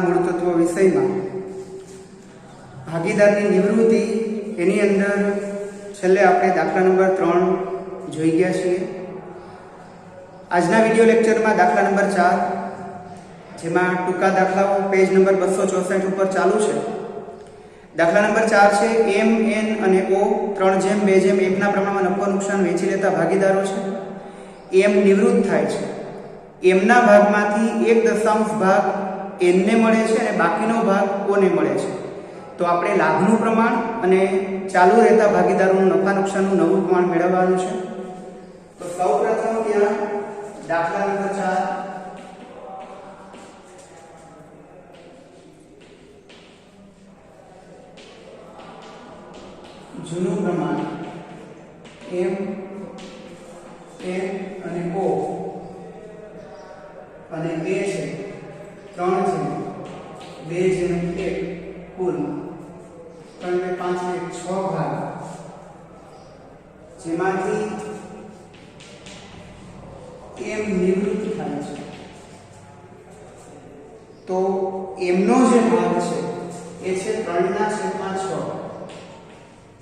મૂળ તત્વ વિષયમાં ભાગીદારની નિવૃત્તિ એની અંદર છેલ્લે આપણે દાખલા નંબર 3 જોઈ ગયા છીએ. આજના વિડિયો લેક્ચરમાં દાખલા નંબર 4 જેમાં ટૂંકા દાખલાઓ પેજ નંબર 264 ઉપર ચાલુ છે. દાખલા નંબર 4 છે એમ એન અને ઓ 3:2:1 ના પ્રમાણમાં નફો નુકસાન વેચી લેતા ભાગીદારો છે. એમ નિવૃત્ત થાય છે. એમના ભાગમાંથી 1 ભાગ એનને મળે છે અને બાકીનો ભાગ ઓને મળે છે. તો આપણે લાભનું પ્રમાણ અને ચાલુ રહેતા ભાગીદારોનું નફા નુકસાનનું નવું પ્રમાણ મેળવવાનું છે. તો સૌપ્રથમ ત્યાં દાખલા નંબર 4 જૂનું પ્રમાણ એમ એન અને ઓ અને એ છે 3:2:1 કુલ 3/5 ભાગ જેમાંથી એમ નિવૃત્ત થાય છે. તો એમનો જે ભાગ છે એ છે 3/6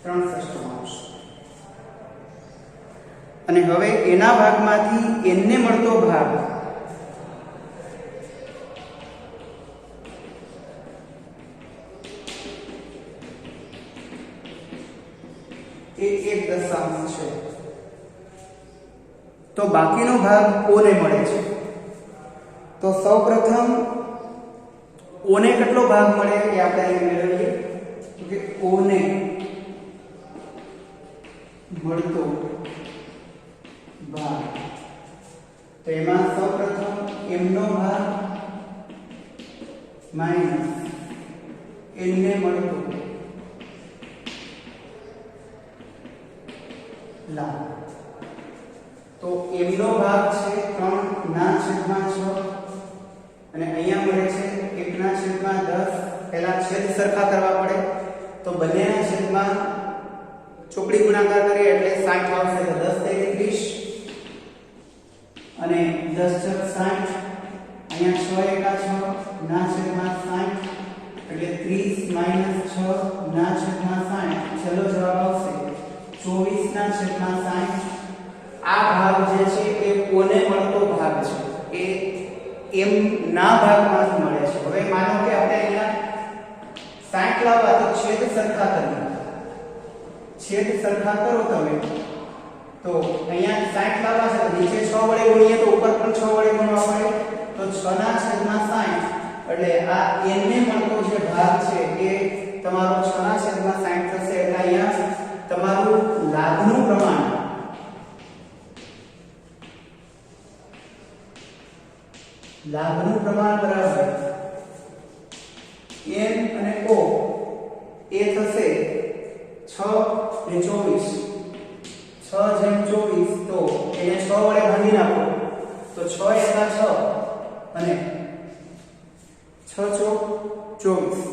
3/6 અને હવે એના ભાગમાંથી એનને મળતો ભાગ એ 1 છે. તો બાકીનો ભાગ ઓને મળે છે. તો સૌપ્રથમ ઓને કેટલો ભાગ મળે એ આપણે અહીં મેળવીએ કે ઓને મળતો ભાગ. તો એમાં સૌપ્રથમ એમનો ભાગ માઈનસ એનને મળતો લાભ. તો એમનો ભાગ છે 3/6 અને અહીંયા મળે છે 1/10. પહેલા છેદ સરખા કરવા પડે તો બંનેના છેદમાં ચોકડી ગુણાકાર કરીએ એટલે 60 આવશે. તો 10 અને 10 × 60 અહીંયા 6 × 6 એટલે 30 - 6/60 છેલ્લો જવાબ આવશે 24/60. આ ભાગ જે છે એ કોને મળતો ભાગ છે, એ એમ ના ભાગમાંથી મળે છે. હવે માનો કે આપણે અહીંયા 60 લાવવા તો છેદ સરખા કરીએ. છેદ સરખા કરો તમે તો અહીંયા 60 લાવવા છે તો નીચે 6 વડે ગુણીએ તો ઉપર પણ 6 વડે ગુણવા પડે. તો 6/60 એટલે આ n ને મળતો જે ભાગ છે એ તમારો 6/60 થશે. એટલે અહીંયા તમારું લાભનું પ્રમાણ બરાબર n અને o એ થશે 6 ને 24. 6/24 તો એને 6 વડે ભાગી નાખો તો 6 × 6 અને 6 × 24.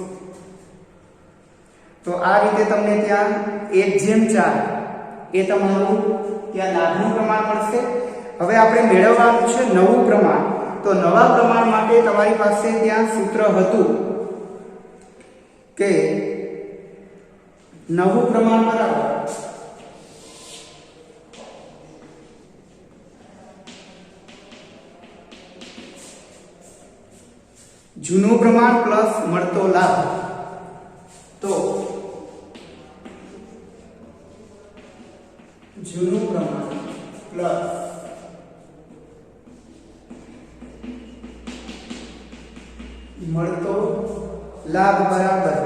તો આ રીતે તમને ત્યાં 1/4 એ તમારું ત્યાં લાભનું પ્રમાણ મળશે. હવે આપણે મેળવવાનું છે નવું પ્રમાણ. તો નવા પ્રમાણ માટે તમારી પાસે ત્યાં સૂત્ર હતું કે નવું પ્રમાણ બરાબર જૂનું પ્રમાણ પ્લસ મળતો લાભ. તો જૂનું પ્રમાણ પ્લસ મળતો લાભ બરાબર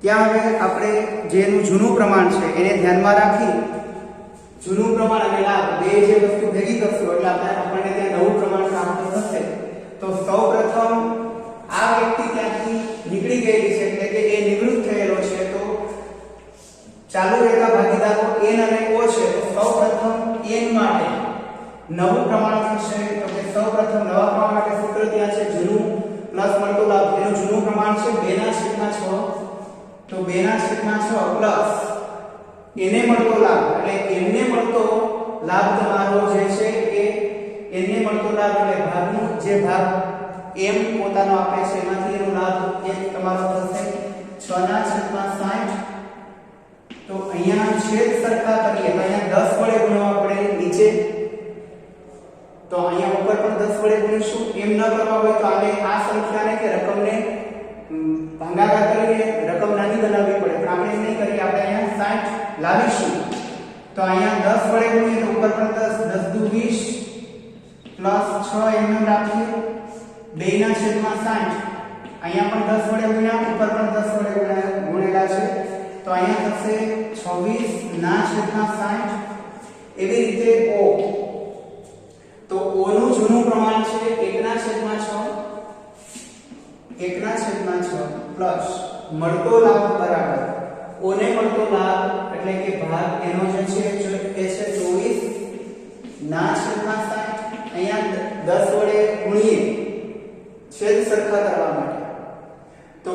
ત્યાં હવે આપણે જેનું જૂનું પ્રમાણ છે એને ધ્યાનમાં રાખી જૂનું પ્રમાણ અને લાભ બે જે વસ્તુ ભેગી કરશું એટલે આપણને ત્યાં નવું પ્રમાણ પ્રાપ્ત થશે. તો સૌપ્રથમ આ વ્યક્તિ ત્યાંથી નીકળી ગયેલી છે એટલે કે એ નિવૃત્ત થયેલો છે. તો ચાલુ રહેતા ભાગીદારો n અને o છે. તો સૌપ્રથમ n માટે નવું પ્રમાણ થશે. તો કે સૌપ્રથમ નવા પ્રમાણ માટે સૂત્ર ત્યાં છે જૂનું પ્લસ મળતો લાભ. એનું જૂનું પ્રમાણ છે 2/6. તો 2/6 પ્લસ એને મળતો લાભ એટલે એને મળતો લાભ તમારો જે છે એ એને મળતો લાભ એટલે ભાગનું જે ભાગ m પોતાનો આપે છે એમાંથી એનો લાભ એક તમારો થશે 6/60. તો અહીંયા છેદ સરખા કરીએ તો અહીંયા 10 વડે ગુણો આપણે નીચે, તો અહીંયા ઉપર પણ 10 વડે ગુણીશું. એમ ન કરવા હોય તો આને આ સંખ્યાને કે રકમને ભાગાકાર કરીને રકમ નાની બનાવવી પડે, પણ આપણે એમ નહીં કરીએ, આપણે અહીંયા 60 લાવીશું. તો અહીંયા 10 વડે ગુણીએ તો ઉપર પણ 10, 10 દુ 20 પ્લસ 6 એમ રાખીએ 2/60. અહીંયા પણ 10 વડે ગુણ્યા, ઉપર પણ 10 વડે ગુણેલા છે, તો અહીંયા થશે 26/60. એવી રીતે o, તો o નું જૂનું પ્રમાણ છે 1/6, 1/6 પ્લસ મળતો લાભ બરાબર o ને મળતો લાભ એટલે કે ભાગ એનો જે છે એ છે 24/60. અહીંયા 10 વડે ગુણીએ છેદ સરખા કરવા માટે, તો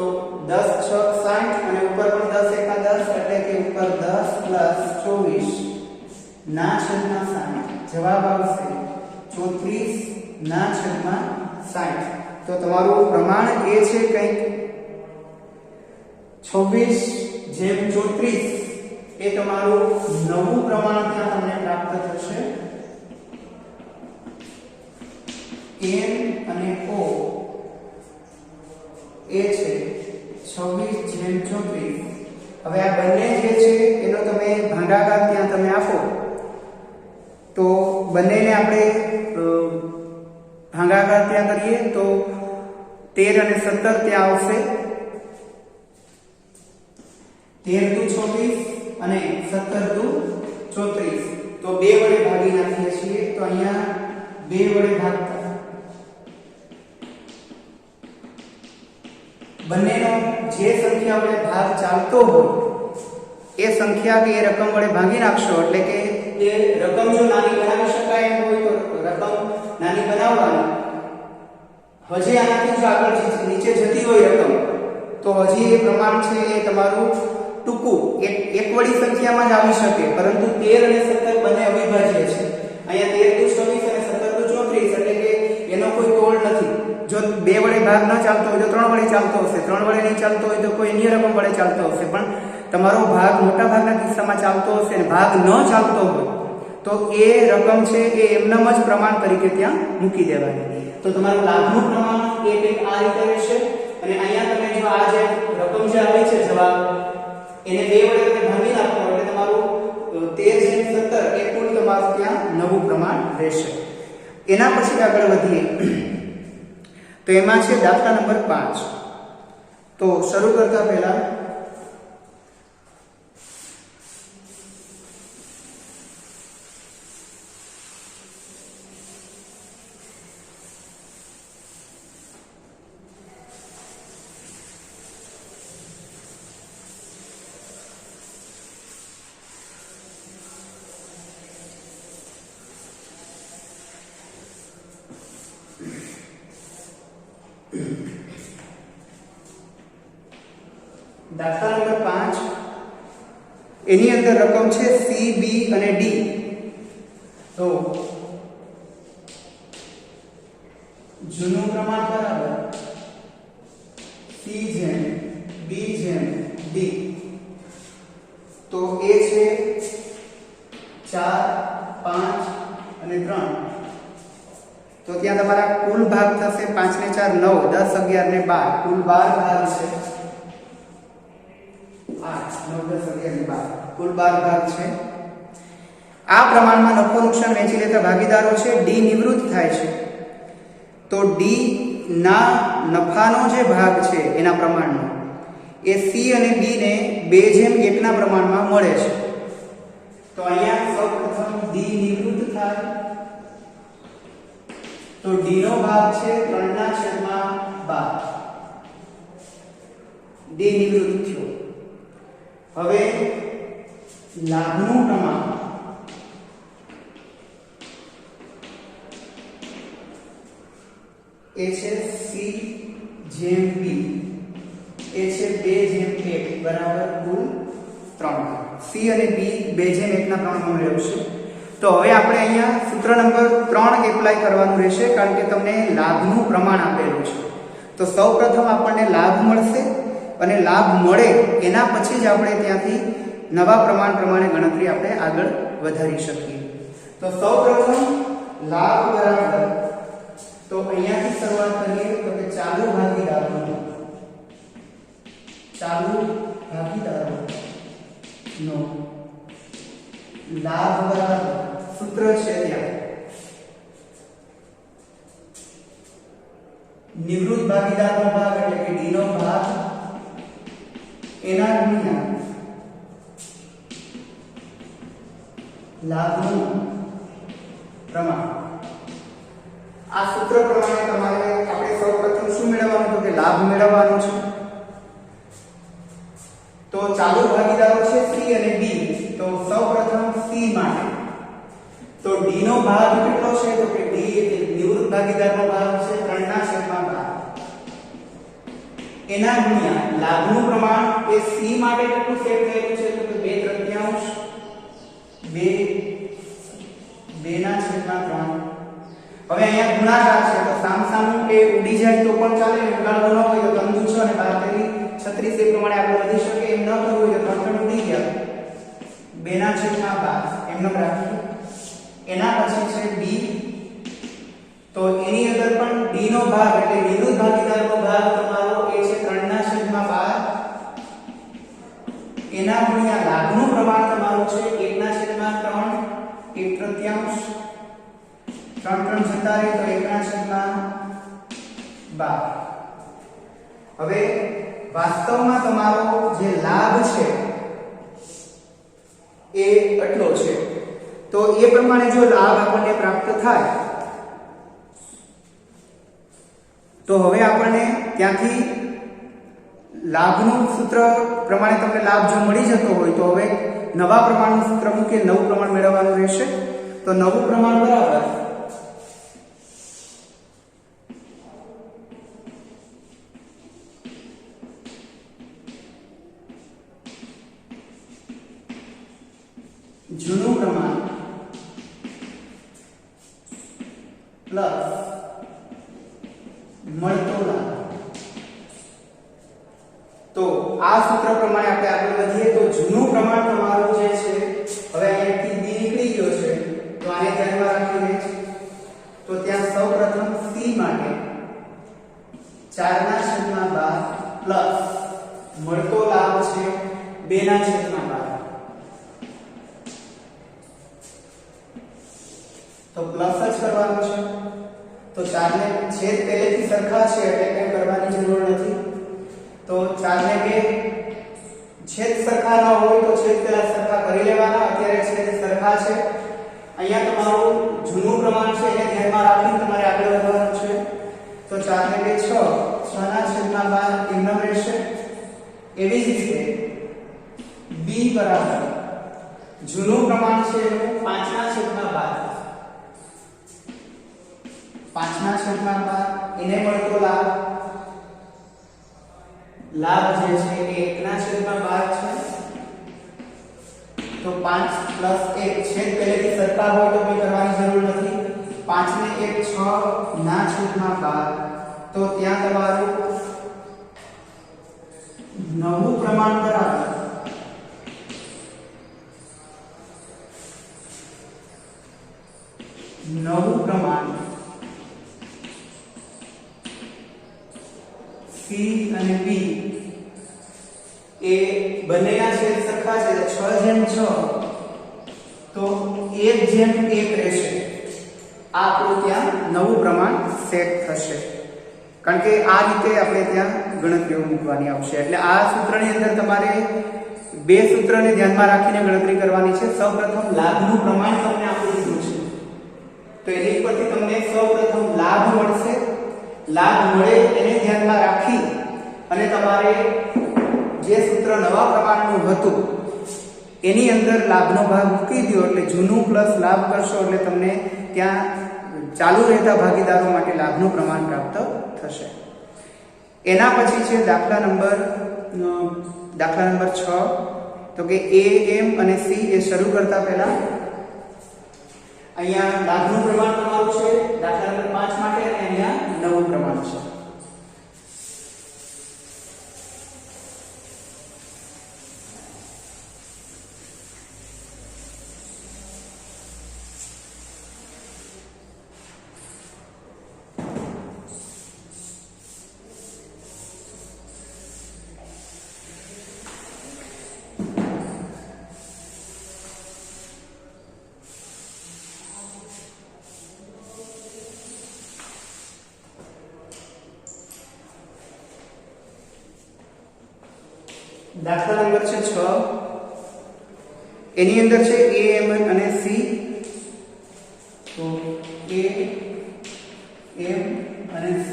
10 × 6 = 60 અને ઉપર પણ 10 × 1 = 10 એટલે કે ઉપર 10 પ્લસ 24/60. જવાબ આવશે 34/60. તો તમારું પ્રમાણ એ છે કંઈક 26/34. એ તમારું નવું પ્રમાણ ત્યાં તમને પ્રાપ્ત થશે. m અને o એ છે 26/34. હવે આ બંને જે છે એનો તમે ભાગાકાર ત્યાં તમે આપો તો બંનેને આપણે ભાગાકાર ત્યાં કરીએ તો 13 અને 17 ત્યાં આવશે. 13 દુ 24 અને 17 દુ 34. તો 2 વડે ભાગી નાખીએ છીએ, તો અહીંયા 2 વડે ભાગતા બંનેનો જે સંખ્યા વડે ભાગ ચાલતો હોય એ સંખ્યા કે એ રકમ વડે ભાગી નાખશો એટલે કે એ રકમ જો નાની બનાવી શકાય એમ હોય તો રકમ નાની બનાવવાની. હજી આનાથી જો આગળ નીચે જતી હોય રકમ તો હજી એ પ્રમાણ છે એ તમારું ટૂંકું એક વડી સંખ્યામાં જ આવી શકે, પરંતુ 13 અને 17 બંને અવિભાજ્ય છે. અહીંયા 13 દુ 24 અને 17 દુ 34 એટલે કે એનો કોઈ તોડ નથી. જો 2 વડે ભાગ ન ચાલતો હોય તો 3 વડે ચાલતો હશે, 3 વડે નહીં ચાલતો હોય તો કોઈ અન્ય રકમ વડે ચાલતો હશે, પણ તમારો ભાગ મોટા ભાગના કિસ્સામાં ચાલતો હશે અને ભાગ ન ચાલતો હોય તો એ રકમ છે એ એમનામ જ પ્રમાણ તરીકે ત્યાં મૂકી દેવાની. તો તમારું લાભનું પ્રમાણ એ કંઈક આ રીતે રહેશે. અને અહીંયા તમે જો આ જે રકમ જે આવી છે જવાબ એને 2 વડે તમે ભાગી નાખો એટલે તમારું 13/17 એ કુલ તમારું ત્યાં નવું પ્રમાણ રહેશે. એના પછી આગળ વધીએ તો એમાં છે દાખલા નંબર 5. તો શરૂ કરતા પહેલા દાખલા નંબર 5 એની અંદર રકમ છે C, B અને D. તો જૂનું પ્રમાણ બરાબર C જેમ B જેમ D. તો એ છે 4, 5 અને 3. તો ત્યાં તમારા કુલ ભાગ થશે 5 ને 4 9, 10 11 ને 12 કુલ 12 ભાગ છે. 8 9 10 11 ને 12 કુલ 12 ભાગ છે. આ પ્રમાણમાં નફો નુકસાન વેચી લેતા ભાગીદારો છે D નિવૃત્ત થાય છે. તો D ના નફાનો જે ભાગ છે એના પ્રમાણનો એ C અને B ને 2/1 ના પ્રમાણમાં મળે છે. તો અહીંયા સૌપ્રથમ D નિવૃત્ત થાય તો D નો ભાગ છે 3/12. D નિવૃત્ત થયો. હવે લાભનું પ્રમાણ એ છે C જેમ B એ છે 2/1 બરાબર કુલ 3. C અને B 2/1 ના પ્રમાણમાં મેળવશે. તો હવે આપણે અહીંયા સૂત્ર નંબર 3 એપ્લાય કરવાનું રહેશે, કારણ કે તમને લાભનું પ્રમાણ આપેલું છે. તો સૌપ્રથમ આપણને લાભ મળશે અને લાભ મળે એના પછી જ આપણે ત્યાંથી નવા પ્રમાણ પ્રમાણે ગણતરી આપણે આગળ વધારી શકીએ. તો સૌપ્રથમ લાભ બરાબર, તો અહીંયાથી શરૂઆત કરીએ તો કે ચાલુ ભાગીદારોનો લાભ બરાબર સૂત્ર છે ત્યાં નિવૃત્ત ભાગીદારનો ભાગ એટલે કે ડી નો ભાગ એના ગુણ્યા લાભનું પ્રમાણ. આ સૂત્ર પ્રમાણે તમારે આપણે સૌપ્રથમ શું મેળવવાનું તો કે લાભ મેળવવાનો છે. તો ચાલુ ભાગીદારો છે સી અને બી. તો સૌપ્રથમ સી માટે તો ડી નો ભાગ કેટલો છે તો કે ડી એટલે નિવૃત્ત ભાગીદારનો ભાગ છે 3/12 એના ગુણ્યા લાભનું પ્રમાણ એ સી માટે કેટલું સેટ થયેલું છે તો કે 2/3. હવે અહીંયા ગુણાકાર છે તો સામસામું એ ઉડી જાય તો પણ ચાલે, ઉડાડવો ન હોય તો તંદુ છે અને 12 36 એ પ્રમાણે આપણે વધી શકે. એમ ન કરવું હોય તો 3 ઉડી ગયા 2/12 એમનો રાખીએ. એના પછી છે બી. તો એની અંદર પણ ડી નો ભાગ એટલે નિવૃત્ત ભાગીદારનો ભાગ તમારો એ છે 3/12 એના ગુણ્યા લાભનું પ્રમાણ તમારું છે 1/3 1/3 3 જતા રહે તો 1/12. હવે વાસ્તવમાં તમારો જે લાભ છે એ આટલો છે. તો એ પ્રમાણે જો લાભ આપણને પ્રાપ્ત થાય તો હવે આપણને ત્યાંથી લાભનું સૂત્ર પ્રમાણે તમને લાભ જો મળી જતો હોય તો હવે નવા પ્રમાણનું સૂત્ર મૂકે નવું પ્રમાણ મેળવવાનું રહેશે. તો નવું પ્રમાણ બરાબર જૂનું પ્રમાણ પ્લસ મળતો લાભ. તો આ સૂત્ર પ્રમાણે આપણે આગળ વધીએ તો જૂનું પ્રમાણ તમારું જે છે હવે અહીંયાથી બી નીકળી ગયો છે તો આને ધ્યાનમાં રાખીને તો ત્યાં સૌપ્રથમ સી માટે 4/12 પ્લસ મળતો લાભ છે 2/12. તો પ્લસ જ કરવાનું છે. તો 4 ને છેદ પહેલેથી સરખા છે એટલે કંઈ કરવાની જરૂર નથી. તો 4 ને 2 છેદ સરખા ન હોય તો છેદ પહેલા સરખા કરી લેવાના. અત્યારે છેદ સરખા છે. અહીંયા તમારું જૂનું પ્રમાણ છે એને ધ્યાનમાં રાખીને તમારે આગળ વધવાનું છે. તો 4 ને 2 6 6/12 એમનો રહેશે. એવી જ રીતે b બરાબર જૂનું પ્રમાણ છે 5/12 5/12 એને મળતો લાભ જે છે એ 1/12 છે. તો 5 + 1 છેદ પહેલેથી સરખા હોય તો કોઈ કરવાની જરૂર નથી. 5 ને 1 6/12 તો ત્યાં તમારું નવું પ્રમાણ બરાબર નવું પ્રમાણ C અને B એ બંનેના છેદ સરખા છે 6/6 તો 1/1 રહેશે. આ આપણું ત્યાં નવું પ્રમાણ સેટ થશે, કારણ કે આ રીતે આપણે ત્યાં ગણતરીઓ મૂકવાની આવશે. એટલે આ સૂત્રની અંદર તમારે બે સૂત્રને ધ્યાનમાં રાખીને ગણતરી કરવાની છે. સૌપ્રથમ લાભનું પ્રમાણ તમને આપી દીધું છે તો એની પરથી તમને સૌપ્રથમ લાભ મળશે. લાભ મળે એને ધ્યાનમાં રાખી અને તમારે જે સૂત્ર નવા પ્રમાણનું હતું એની અંદર લાભનો ભાગ મૂકી દો એટલે જૂનું પ્લસ લાભ કરશો એટલે તમને ત્યાં ચાલુ રહેતા ભાગીદારો માટે લાભનું પ્રમાણ પ્રાપ્ત થશે. એના પછી છે દાખલા નંબર 6 તો કે A M અને C એ શરૂ કરતા પહેલા અહીંયા લાભનું પ્રમાણ તમારું છે દાખલા નંબર 5 માટે અને અહીંયા નવું પ્રમાણ છે. દાખલા નંબર છે 6. એની અંદર છે a m અને c. તો a m અને c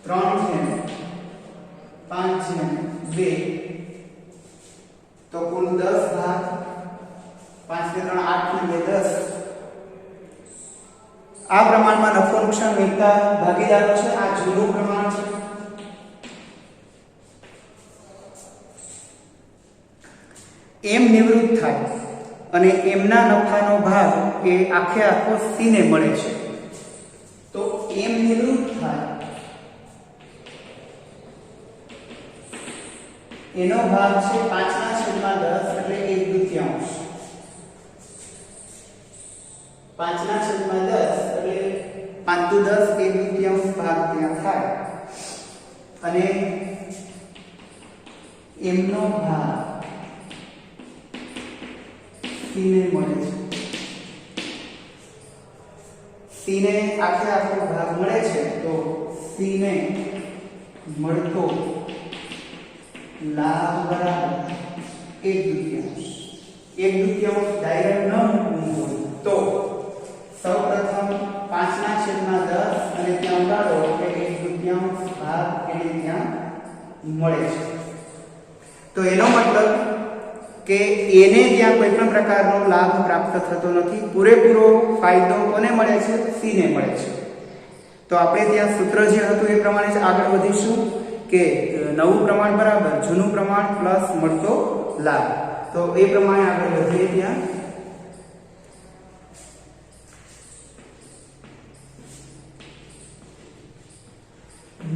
3/5/2 તો કુલ 10 ભાગ. 5 ને 3 8 ને 2 10. આ પ્રમાણમાં નફો નુકસાન વહેતા ભાગીદારો છે. આ જૂનું પ્રમાણ છે. એમ નિવૃત્ત થાય અને એમના નફાનો ભાગ એ આખે આખો સી ને મળે છે. તો એમ નિવૃત્ત થાય એનો ભાગ છે 5/10 એટલે 1/2. 5/10 એટલે 5/10 1/2 ભાગ ત્યાં થાય અને એમનો ભાગ સી ને મળે છે. સી ને આખે આખો ભાગ મળે છે તો સી ને મળતો લાભ બરાબર 1/2. 1/2 ડાયરેક્ટ ન મૂકવું હોય તો સૌપ્રથમ 5/10 અને ત્યાં ઉડાડો એટલે 1/2 ભાગ એને ત્યાં મળે છે. તો એનો મતલબ કે એને ત્યાં કોઈ પણ પ્રકારનો લાભ પ્રાપ્ત થતો નથી. પૂરેપૂરો ફાયદો કોને મળે છે? સી ને મળે છે. તો આપણે ત્યાં સૂત્ર જે હતું એ પ્રમાણે જ આગળ વધીશું કે નવું પ્રમાણ બરાબર જૂનું પ્રમાણ પ્લસ મળતો લાભ. તો એ પ્રમાણે આગળ વધીએ. ત્યાં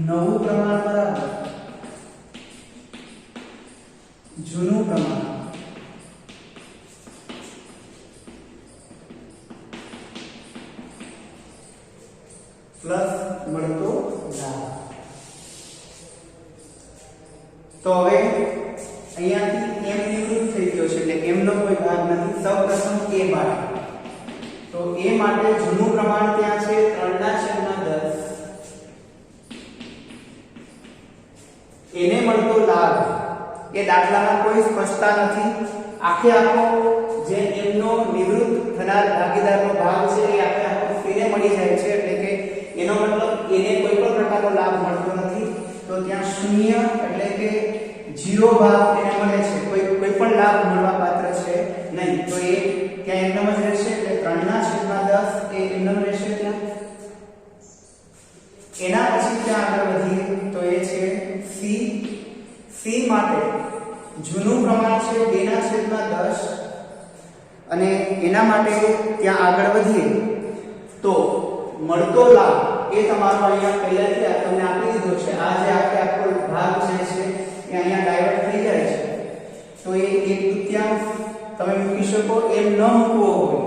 નવું પ્રમાણ બરાબર જૂનું પ્રમાણ પ્લસ મળતો લાભ. તો હવે અહીંયાથી m નિવૃત્ત થઈ ગયો છે એટલે m નો કોઈ ભાગ નથી. સૌપ્રથમ a માટે તો a માટે જૂનું પ્રમાણ ત્યાં છે 3/10. એને મળતો લાભ એ દાખલામાં કોઈ સ્પષ્ટતા નથી. આખે આખો જે m નો નિવૃત્ત થનાર ભાગીદારનો ભાગ છે એ આખે આખો c ને મળી જાય છે. એટલે કે એનો મતલબ એને કોઈ પણ પ્રકારનો લાભ મળતો નથી. તો ત્યાં શૂન્ય એટલે કે 0 ભાગ એને મળે છે. કોઈ પણ લાભ મળવા પાત્ર છે નહીં. તો એ ત્યાં એમનેમ જ રહેશે એટલે 3/10 એ એમનેમ રહેશે ત્યાં. એના પછી ત્યાં આગળ વધીએ તો એ છે c માટે જૂનું પ્રમાણ છે 2/10 અને એના માટે ત્યાં આગળ વધીએ તો મળતો લાભ એ તમારો અહીંયા પહેલાથી તમને આપી દીધો છે. આ જે આખો ભાગ છે એ અહીંયા ડાયવર્ટ થઈ જાય છે. તો એ 1/2 તમે મૂકી શકો. એમ ન મૂકવો હોય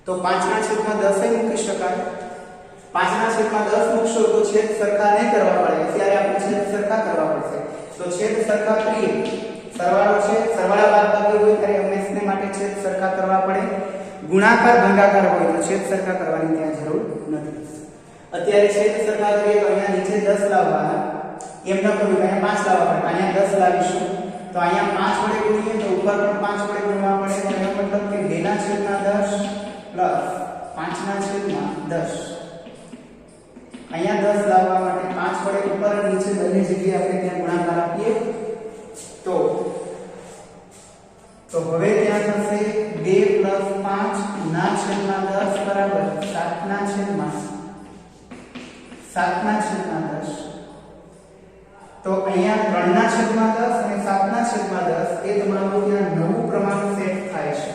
તો 5/10 એ મૂકી શકાય. 5/10 મૂકશો તો છેદ સરખા નહીં કરવા પડે. ત્યારે આપણે છેદ સરખા કરવા પડશે. તો છેદ સરખા કરીએ. સરવાળો છે, સરવાળા બાદબાકી હોય ત્યારે હંમેશને માટે છેદ સરખા કરવા પડે. ગુણાકાર ભાગાકાર હોય તો છેદ સરખા કરવાની ત્યાં જરૂર નથી. અત્યારે છેદ સરખા કરીએ તો અહીંયા નીચે 10 લાવવાના. એમ ન કરવું અહીંયા 5 લાવવા પડે. અહીંયા 10 લાવીશું તો અહીંયા 5 વડે ગુણીએ તો ઉપર પણ 5 વડે ગુણવા પડે. તો એનો મતલબ કે 2/10 પ્લસ 5/10. અહીંયા 10 લાવવા માટે 5 વડે ઉપર અને નીચે બંને જગ્યાએ આપણે ત્યાં ગુણાકાર આપીએ તો હવે ત્યાં થશે 2 + 5/10 બરાબર 7/10. તો અહીંયા 3/10 અને 7/10 એ તમારું ત્યાં નવું પ્રમાણ સેટ થાય છે.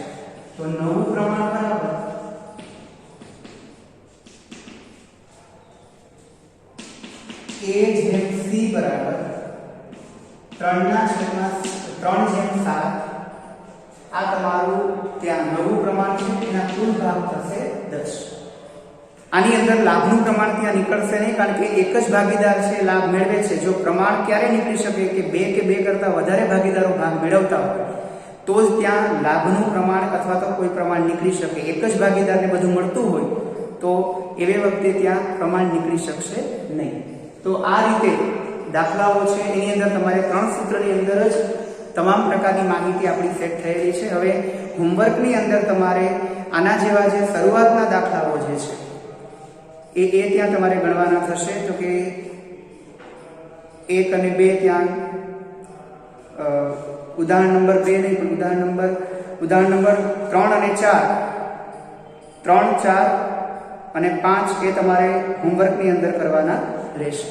તો નવું પ્રમાણ બરાબર a/c બરાબર 3/7 આ તમારું ત્યાં નવું પ્રમાણ છે તેના કુલ ભાગ થશે 10. આની અંદર લાભનું પ્રમાણ ત્યાં નીકળશે નહીં, કારણ કે એક જ ભાગીદાર છે લાભ મેળવે છે. જો પ્રમાણ ક્યારે નીકળી શકે કે બે કરતા વધારે ભાગીદારો ભાગ મેળવતા હોય તો જ ત્યાં લાભનું પ્રમાણ અથવા તો કોઈ પ્રમાણ નીકળી શકે. એક જ ભાગીદારને બધું મળતું હોય તો એવી વખતે ત્યાં પ્રમાણ નીકળી શકશે નહીં. તો આ રીતે દાખલાઓ છે એની અંદર તમારે 3 સૂત્રની અંદર જ તમામ પ્રકારની માહિતી આપણી સેટ થયેલી છે. હવે હોમવર્કની અંદર તમારે આના જેવા જે શરૂઆતના દાખલાઓ જે છે એ ત્યાં તમારે ગણવાના થશે. તો કે 1 અને 2 ત્યાં ઉદાહરણ નંબર 2 નહીં પણ ઉદાહરણ નંબર 3 અને 4 3, 4 અને 5 એ તમારે હોમવર્કની અંદર કરવાના રહેશે.